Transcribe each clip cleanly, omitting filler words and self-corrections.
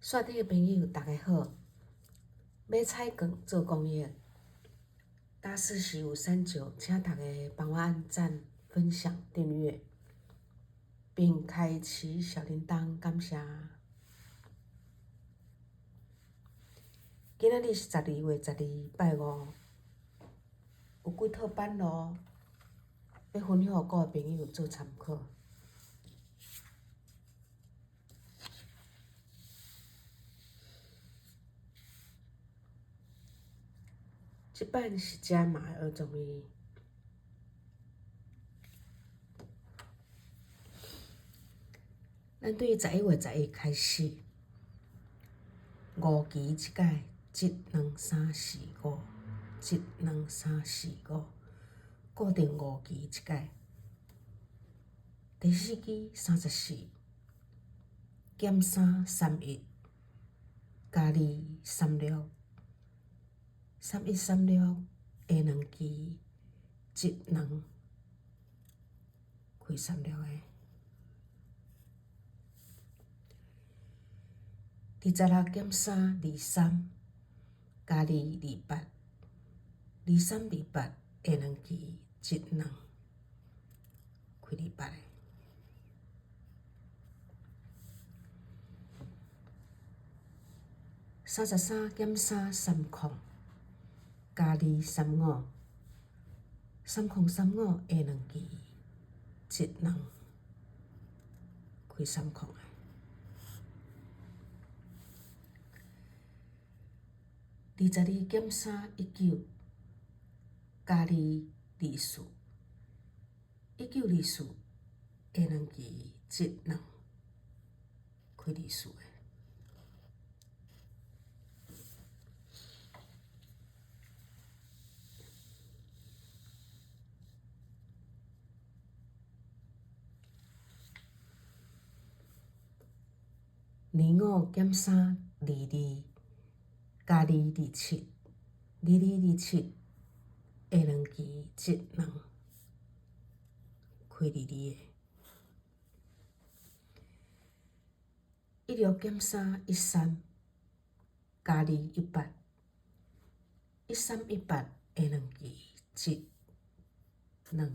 线顶的朋友，大家好！买菜卷做公益，大事喜有三九，请大家帮我按赞、分享、订阅，并开启小铃铛，感谢。今仔日是12月12，拜五，有几套版路要分享予各位朋友做参考。即版是加码儿童的。咱对11月11开始，五期即届1、2、3、4、5，1、2、3、4、5，固定5期即届。第4期34，减3、31，加2、36，31、36下2期，1、2，开36个。26减3、23，加2、28，23、28下2期，1、2，开28个。33减3、30，加2、35，30、35下2期，1、2，开30个。22减3、19，加2、24，19、24下2期，1、2，开24个。25减3、22，加2、27，22、27下2期，1、2，开22个。16减3、13，加2、18，13、18下2期，1、2。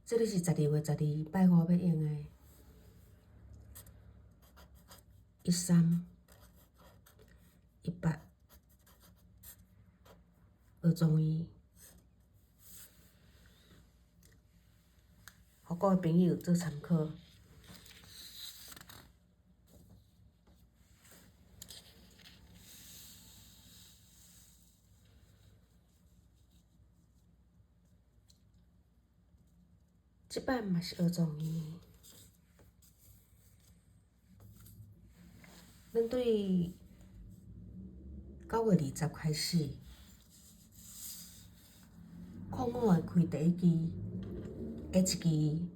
这个是12月12，拜五要用的。13、18，儿童衣，予各位朋友做参考。即版嘛是儿童衣。咱对9月20开始，05会开第1期，H 期，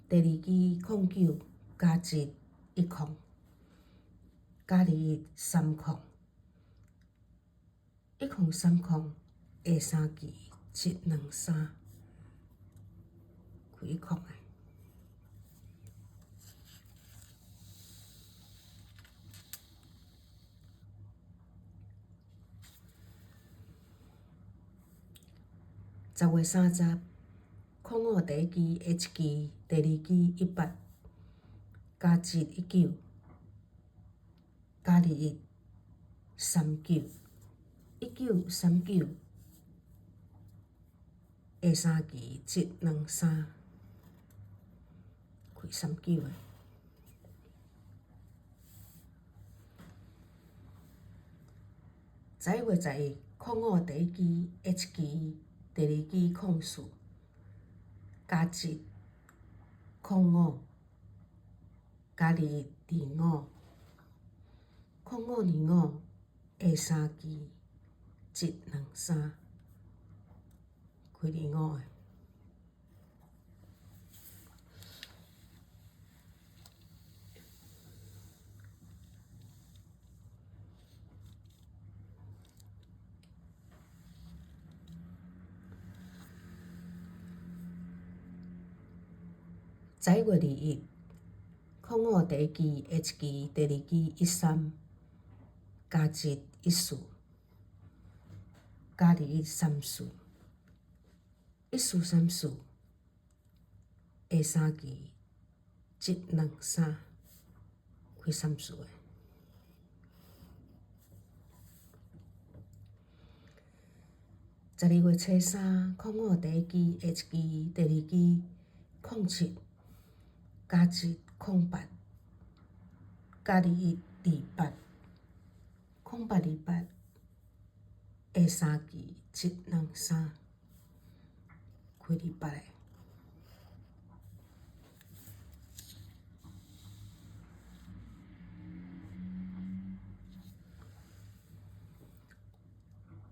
第2期09加1、10，加2、30，10、30下3期，1、2、3，开10个。10月30，05第1期 H 期，第2期18，加1、19，加2、39，19、39下3期，1、2、3，开39个。11月11，05第1期 H 期，第2期04，加1、05，加2、25，05、25下3期，1、2、3，开25个。11月21，05第一期、下一期、第二期13，加114，加21 34，14 34，下3期1 2 3，开34个。12月初3，05第一期、下一期、第二期07，加1 08，加21 28，08 28，下3期1 2 3，开28个。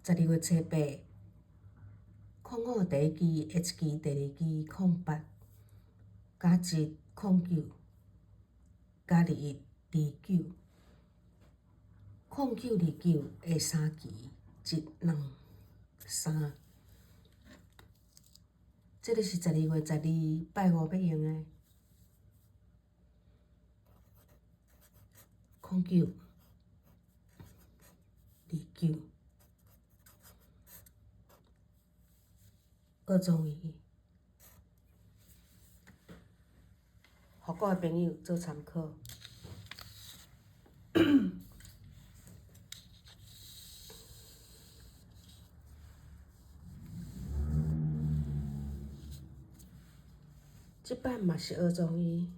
12月初8，05第一期、下一期、第二期08，加1 09，加21 29，09 29，下3期1 2 3。这个是12月12拜五要用的，09 29。二中医，互我的朋友做参考。即摆嘛是学中医，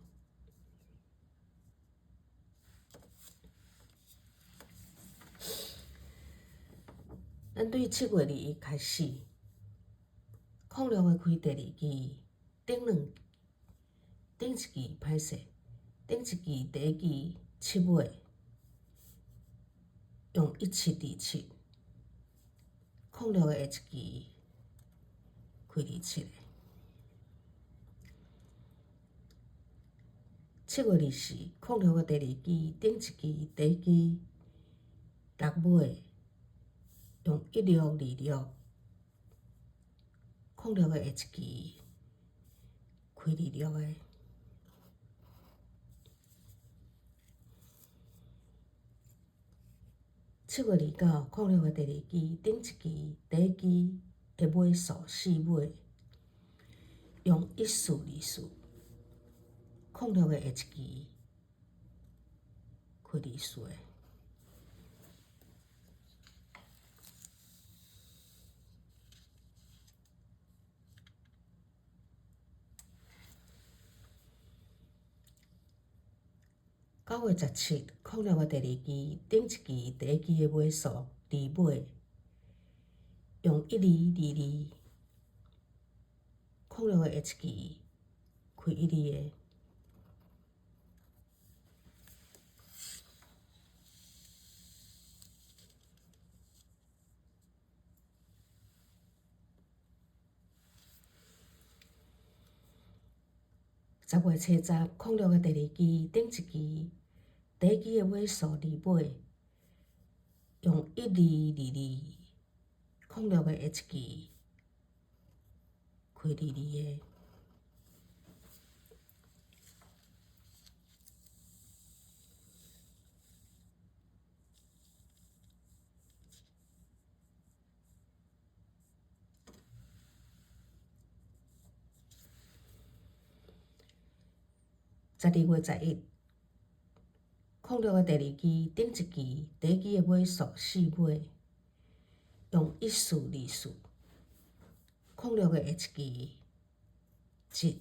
咱对7月21开始，06月开第二期，顶一期歹势，顶一期第一期7月用1727，06月下一期开27个，7月24，06月第二期，顶一期第一期6月用1626，06月下一期开26个。7月29，06月第二期，顶一期第一期的尾数4尾，用1424，06月下一期开24个。9月17，06月第二期，顶一期第一期的尾数2尾，用1222，06月下一期开12个。10月初10，06月第二期，顶一期第一期的尾数2尾，用1222，06月下一期开22个。12月11，06月第二期，顶一期第一期的尾数4尾，用1424，06月下一期1。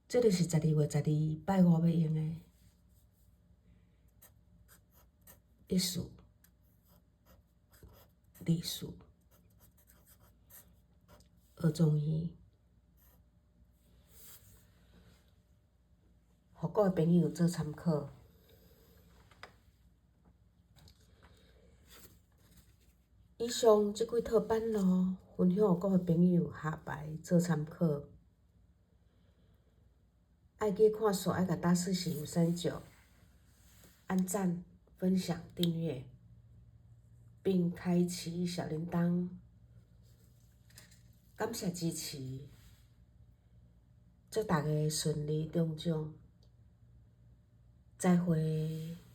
这个是12月12拜五要用的1424，学中医。互我的朋友做参考。以上即几套版咯，分享互我的朋友下排做参考。爱记看煞，爱甲大师兄有三九，按赞、分享、订阅，并开启小铃铛。感谢支持。祝大家顺利中奖，再会。